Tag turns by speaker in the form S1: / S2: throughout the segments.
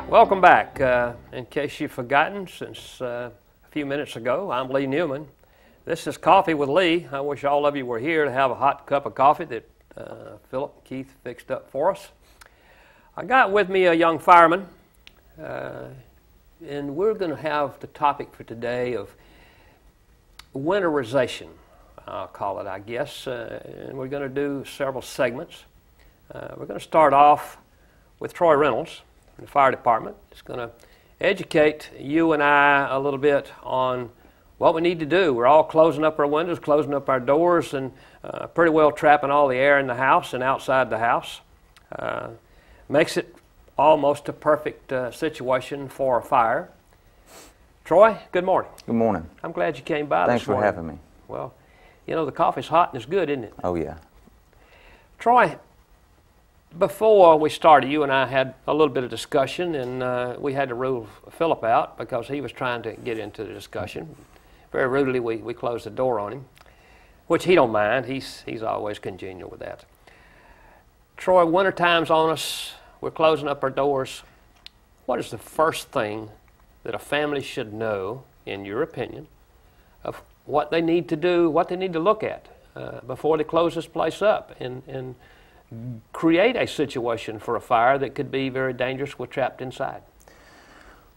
S1: Welcome back. In case you've forgotten, since a few minutes ago, I'm Lee Newman. This is Coffee with Lee. I wish all of you were here to have a hot cup of coffee that Philip and Keith fixed up for us. I got with me a young fireman, and we're going to have the topic for today of winterization, I'll call it, I guess, and we're going to do several segments. We're going to start off with Troy Reynolds from the fire department. It's going to educate you and I a little bit on what we need to do. We're all closing up our windows, closing up our doors, and pretty well trapping all the air in the house and outside the house. Makes it almost a perfect situation for a fire. Troy, good morning.
S2: Good morning.
S1: I'm glad you came by
S2: Thanks
S1: this morning.
S2: for having me.
S1: Well, you know, the coffee's hot and it's good, isn't it?
S2: Oh, yeah.
S1: Troy, before we started, you and I had a little bit of discussion, and we had to rule Philip out because he was trying to get into the discussion. Very rudely, we closed the door on him, which he don't mind. He's always congenial with that. Troy, wintertime's on us. We're closing up our doors. What is the first thing that a family should know, in your opinion, of what they need to do, what they need to look at before they close this place up and create a situation for a fire that could be very dangerous with trapped inside?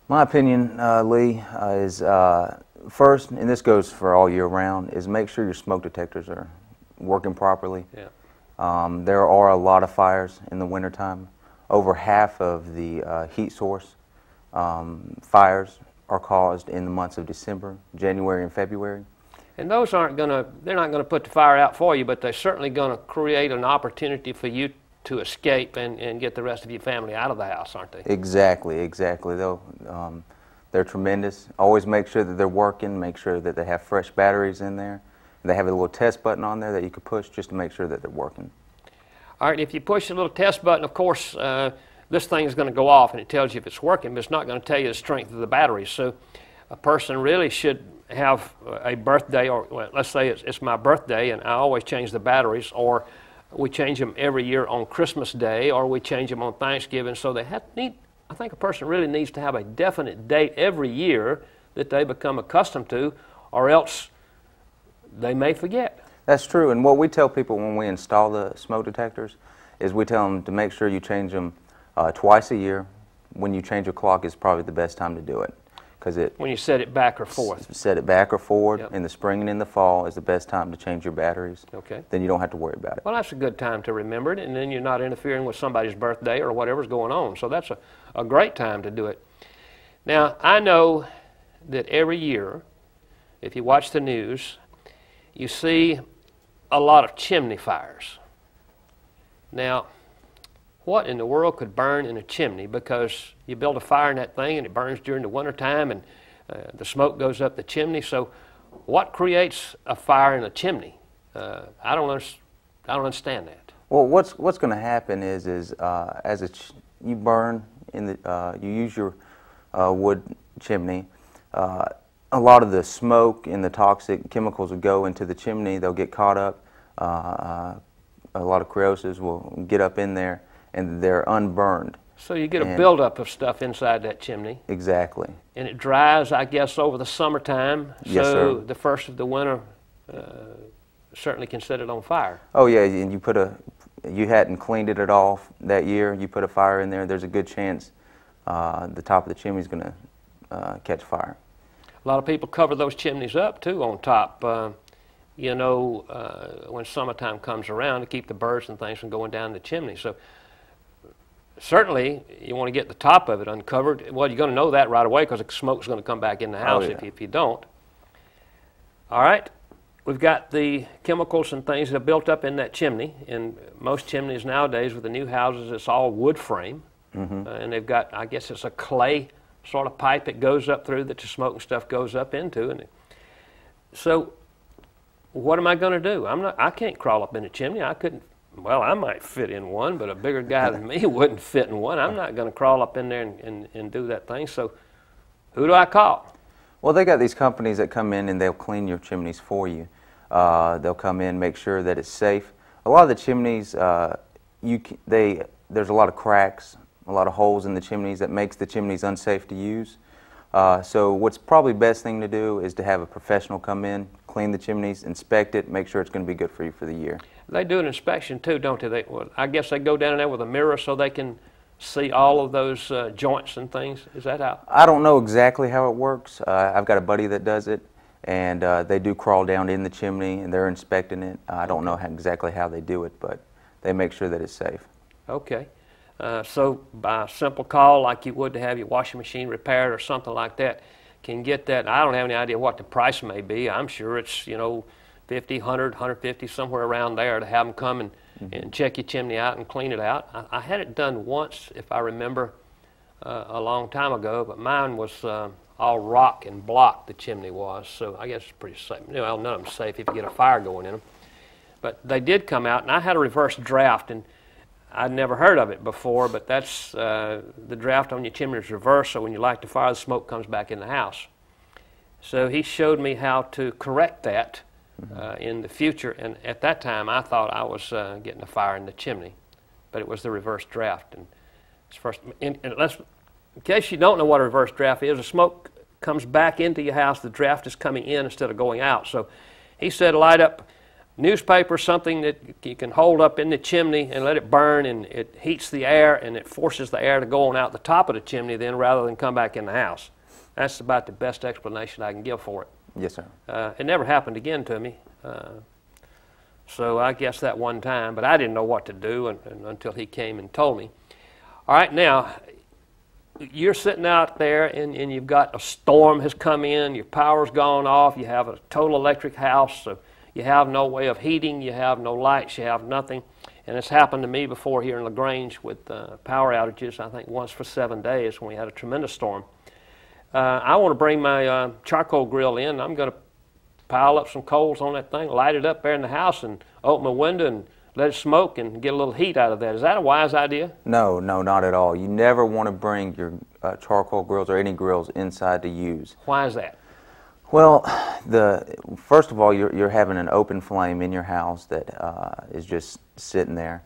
S2: My opinion, Lee, is first, and this goes for all year round, is make sure your smoke detectors are working properly. Yeah. There are a lot of fires in the wintertime. Over half of the heat source fires are caused in the months of December, January, and February.
S1: And those they're not going to put the fire out for you, but they're certainly going to create an opportunity for you to escape and get the rest of your family out of the house, aren't they?
S2: Exactly, exactly. They're tremendous. Always make sure that they're working, make sure that they have fresh batteries in there. They have a little test button on there that you can push just to make sure that they're working.
S1: All right, if you push the little test button, of course, this thing is going to go off and it tells you if it's working, but it's not going to tell you the strength of the batteries. So a person really should have a birthday, or well, let's say it's my birthday and I always change the batteries, or we change them every year on Christmas Day, or we change them on Thanksgiving. So I think a person really needs to have a definite date every year that they become accustomed to, or else they may forget.
S2: That's true, and what we tell people when we install the smoke detectors is we tell them to make sure you change them twice a year. When you change your clock is probably the best time to do it. When you set it back or forth? Set it back or forward. Yep. In the spring and in the fall is the best time to change your batteries. Okay. Then you don't have to worry about it.
S1: Well, that's a good time to remember it, and then you're not interfering with somebody's birthday or whatever's going on. So that's a great time to do it. Now, I know that every year, if you watch the news, you see a lot of chimney fires. Now, what in the world could burn in a chimney? Because you build a fire in that thing and it burns during the wintertime and the smoke goes up the chimney. So what creates a fire in a chimney? I don't understand that.
S2: Well, what's going to happen is you burn in the you use your wood chimney. A lot of the smoke and the toxic chemicals will go into the chimney. They'll get caught up. A lot of corrosives will get up in there, and they're unburned.
S1: So you get a buildup of stuff inside that chimney.
S2: Exactly.
S1: And it dries, I guess, over the summertime.
S2: Yes,
S1: so
S2: sir.
S1: The first of the winter certainly can set it on fire.
S2: Oh yeah, and you hadn't cleaned it at all that year. You put a fire in there. There's a good chance the top of the chimney is going to catch fire.
S1: A lot of people cover those chimneys up too on top. You know, when summertime comes around to keep the birds and things from going down the chimney. So certainly you want to get the top of it uncovered. Well, you're going to know that right away because the smoke's going to come back in the house. Oh, yeah. if you don't. All right, we've got the chemicals and things that are built up in that chimney. In most chimneys nowadays with the new houses, it's all wood frame. Mm-hmm. And they've got, I guess it's a clay sort of pipe that goes up through that the smoke and stuff goes up into. So what am I going to do? I can't crawl up in a chimney. I couldn't. Well, I might fit in one, but a bigger guy than me wouldn't fit in one. I'm not going to crawl up in there and do that thing. So who do I call?
S2: Well, they got these companies that come in and they'll clean your chimneys for you. They'll come in, make sure that it's safe. A lot of the chimneys, there's a lot of cracks a lot of holes in the chimneys that makes the chimneys unsafe to use. So what's probably best thing to do is to have a professional come in, clean the chimneys, inspect it, make sure it's going to be good for you for the year.
S1: They do an inspection too, don't they? Well, I guess they go down in there with a mirror so they can see all of those joints and things. Is that how?
S2: I don't know exactly how it works. I've got a buddy that does it, and they do crawl down in the chimney and they're inspecting it. I don't know exactly how they do it, but they make sure that it's safe.
S1: Okay. So by a simple call like you would to have your washing machine repaired or something like that, can get that. I don't have any idea what the price may be. I'm sure it's, you know, 50, 100, 150, somewhere around there to have them come and check your chimney out and clean it out. I had it done once, if I remember, a long time ago, but mine was all rock and block, the chimney was, so I guess it's pretty safe. You know, none of them safe if you get a fire going in them. But they did come out, and I had a reverse draft, and I'd never heard of it before, but that's the draft on your chimney is reversed, so when you light the fire, the smoke comes back in the house. So he showed me how to correct that in the future, and at that time I thought I was getting a fire in the chimney, but it was the reverse draft. And it's first, in case you don't know what a reverse draft is, the smoke comes back into your house, the draft is coming in instead of going out. So he said light up newspaper, something that you can hold up in the chimney and let it burn, and it heats the air and it forces the air to go on out the top of the chimney then rather than come back in the house. That's about the best explanation I can give for it.
S2: Yes, sir.
S1: It never happened again to me, so I guess that one time, but I didn't know what to do until he came and told me. All right, now, you're sitting out there and you've got a storm has come in, your power's gone off, you have a total electric house, so you have no way of heating, you have no lights, you have nothing. And it's happened to me before here in LaGrange with power outages, I think once for 7 days when we had a tremendous storm. I want to bring my charcoal grill in. I'm going to pile up some coals on that thing, light it up there in the house, and open my window and let it smoke and get a little heat out of that. Is that a wise idea?
S2: No, not at all. You never want to bring your charcoal grills or any grills inside to use.
S1: Why is that?
S2: Well, first of all, you're having an open flame in your house that is just sitting there.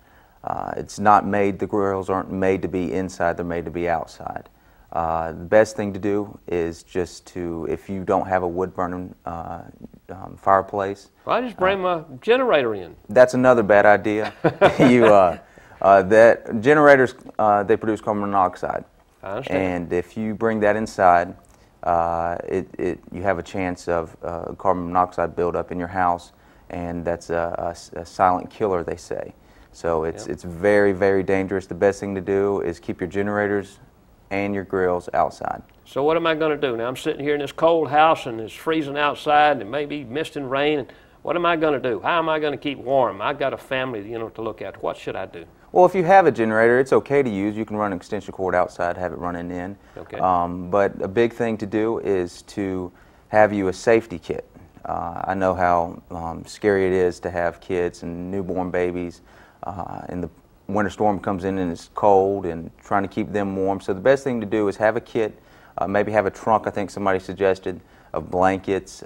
S2: It's not made, the grills aren't made to be inside, they're made to be outside. The best thing to do is just to, if you don't have a wood-burning fireplace.
S1: Well, I just bring my generator in.
S2: That's another bad idea. That generators, they produce carbon monoxide.
S1: I understand.
S2: And if you bring that inside, you have a chance of carbon monoxide buildup in your house, and that's a silent killer, they say. So it's very, very dangerous. The best thing to do is keep your generators and your grills outside. So
S1: what am I going to do? Now I'm sitting here in this cold house and it's freezing outside and it may be mist and rain. And what am I going to do? How am I going to keep warm? I've got a family, you know, to look at. What should I do?
S2: Well, if you have a generator, it's okay to use. You can run an extension cord outside, have it running in.
S1: Okay.
S2: But a big thing to do is to have you a safety kit. I know how scary it is to have kids and newborn babies in the winter storm comes in and it's cold and trying to keep them warm. So the best thing to do is have a kit, maybe have a trunk, I think somebody suggested, of blankets,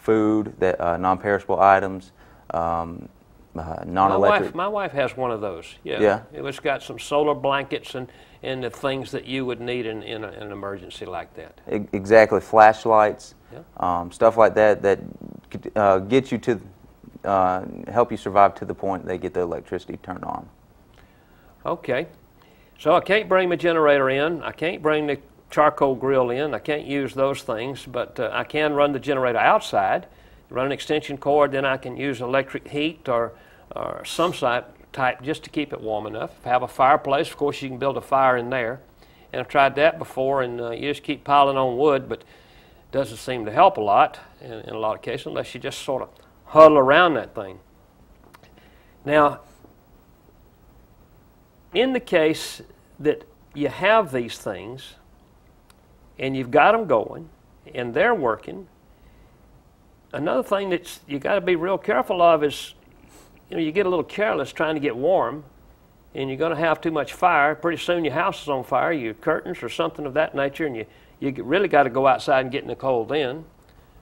S2: food, non-perishable items, non-electric.
S1: My wife has one of those, yeah.
S2: Yeah.
S1: It's got some solar blankets and the things that you would need in an emergency like that.
S2: Exactly, flashlights,
S1: yeah.
S2: Stuff like that could get you to, help you survive to the point they get the electricity turned on.
S1: Okay, so I can't bring my generator in, I can't bring the charcoal grill in, I can't use those things, but I can run the generator outside, run an extension cord, then I can use electric heat or some type just to keep it warm enough. Have a fireplace, of course you can build a fire in there, and I've tried that before, and you just keep piling on wood, but it doesn't seem to help a lot in a lot of cases unless you just sort of huddle around that thing. Now, in the case that you have these things and you've got them going and they're working, another thing that you got to be real careful of is, you know, you get a little careless trying to get warm and you're going to have too much fire. Pretty soon your house is on fire, your curtains or something of that nature, and you really got to go outside and get in the cold then. And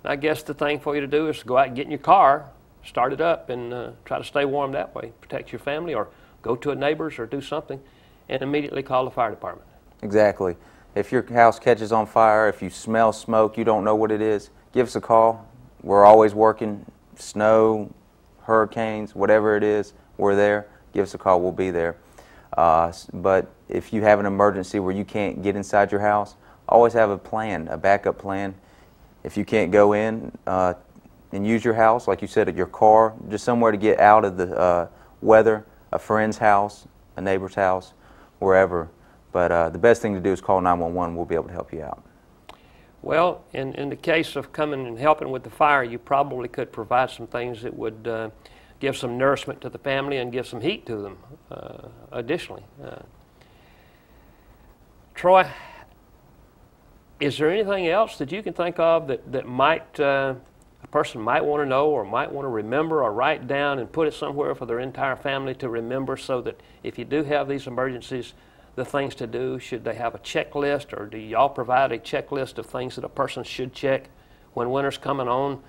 S1: I guess the thing for you to do is to go out and get in your car, start it up, and try to stay warm that way. Protect your family, or go to a neighbor's or do something and immediately call the fire department.
S2: Exactly. If your house catches on fire, if you smell smoke, you don't know what it is, give us a call. We're always working, snow, hurricanes, whatever it is, we're there. Give us a call, we'll be there. But if you have an emergency where you can't get inside your house, always have a plan, a backup plan. If you can't go in and use your house, like you said, your car, just somewhere to get out of the weather, a friend's house, a neighbor's house, wherever. But the best thing to do is call 911. We'll be able to help you out.
S1: Well, in the case of coming and helping with the fire, you probably could provide some things that would give some nourishment to the family and give some heat to them additionally. Troy, is there anything else that you can think of that might a person might want to know or might want to remember or write down and put it somewhere for their entire family to remember, so that if you do have these emergencies, the things to do? Should they have a checklist, or do y'all provide a checklist of things that a person should check when winter's coming on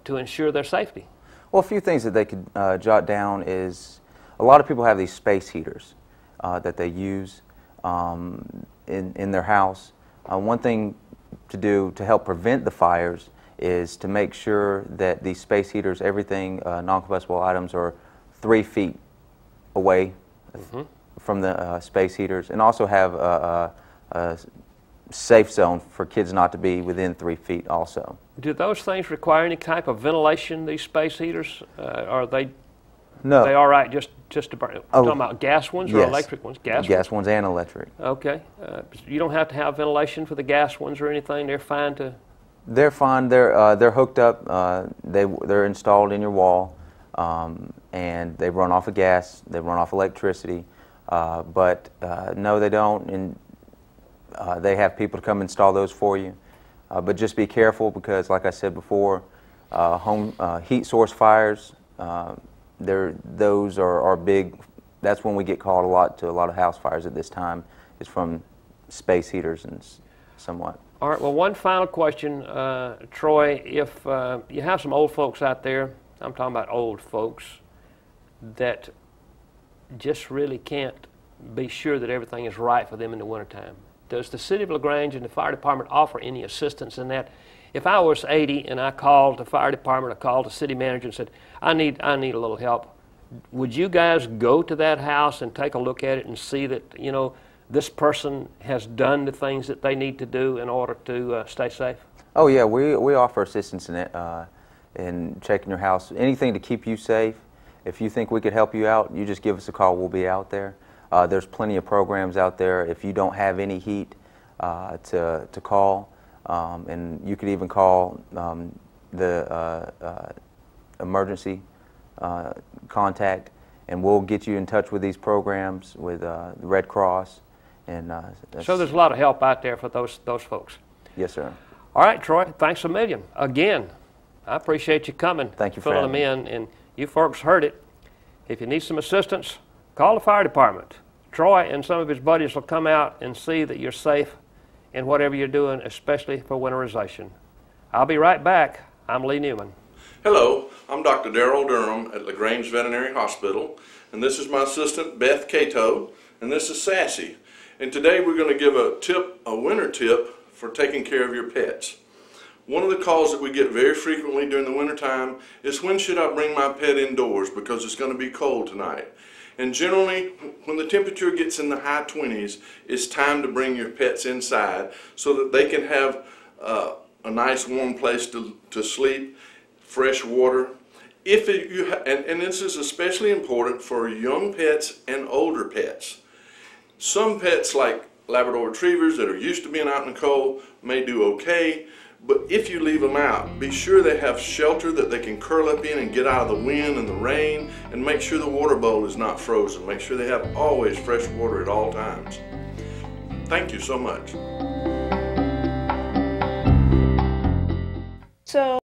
S1: to ensure their safety?
S2: Well, a few things that they could jot down is, a lot of people have these space heaters that they use in their house. One thing to do to help prevent the fires is to make sure that these space heaters, everything, non-combustible items, are 3 feet away from the space heaters, and also have a safe zone for kids not to be within 3 feet also.
S1: Do those things require any type of ventilation, these space heaters? Are they
S2: No.
S1: they all right just to burn?
S2: Oh,
S1: Talking about gas ones or
S2: yes.
S1: electric ones?
S2: Gas ones and electric.
S1: Okay. You don't have to have ventilation for the gas ones or anything? They're fine to...
S2: They're fine. They're hooked up. They're installed in your wall, and they run off of gas. They run off electricity. But no, they don't, and they have people to come install those for you. But just be careful, because, like I said before, home heat source fires, those are big. That's when we get called a lot of house fires at this time, is from space heaters and somewhat.
S1: All right, well, one final question, Troy. If you have some old folks out there, I'm talking about old folks, that just really can't be sure that everything is right for them in the wintertime, does the City of LaGrange and the fire department offer any assistance in that? If I was 80 and I called the fire department, I called the city manager and said, I need a little help, would you guys go to that house and take a look at it and see that, you know, this person has done the things that they need to do in order to stay safe?
S2: Oh yeah, we offer assistance in checking your house. Anything to keep you safe. If you think we could help you out, you just give us a call. We'll be out there. There's plenty of programs out there. If you don't have any heat, to call, and you could even call the emergency contact, and we'll get you in touch with these programs with the Red Cross. And
S1: so there's a lot of help out there for those folks.
S2: Yes, sir.
S1: All right, Troy, thanks a million. Again, I appreciate you coming.
S2: Thank you for
S1: filling
S2: having
S1: them in, and you folks heard it. If you need some assistance, call the fire department. Troy and some of his buddies will come out and see that you're safe in whatever you're doing, especially for winterization. I'll be right back. I'm Lee Newman.
S3: Hello, I'm Dr. Darrell Durham at LaGrange Veterinary Hospital, and this is my assistant Beth Cato, and this is Sassy. And today we're going to give a winter tip for taking care of your pets. One of the calls that we get very frequently during the wintertime is, when should I bring my pet indoors because it's going to be cold tonight? And generally, when the temperature gets in the high 20s, it's time to bring your pets inside so that they can have a nice warm place to sleep, fresh water. And this is especially important for young pets and older pets. Some pets, like Labrador Retrievers that are used to being out in the cold, may do okay, but if you leave them out, be sure they have shelter that they can curl up in and get out of the wind and the rain, and make sure the water bowl is not frozen. Make sure they have always fresh water at all times. Thank you so much.
S4: So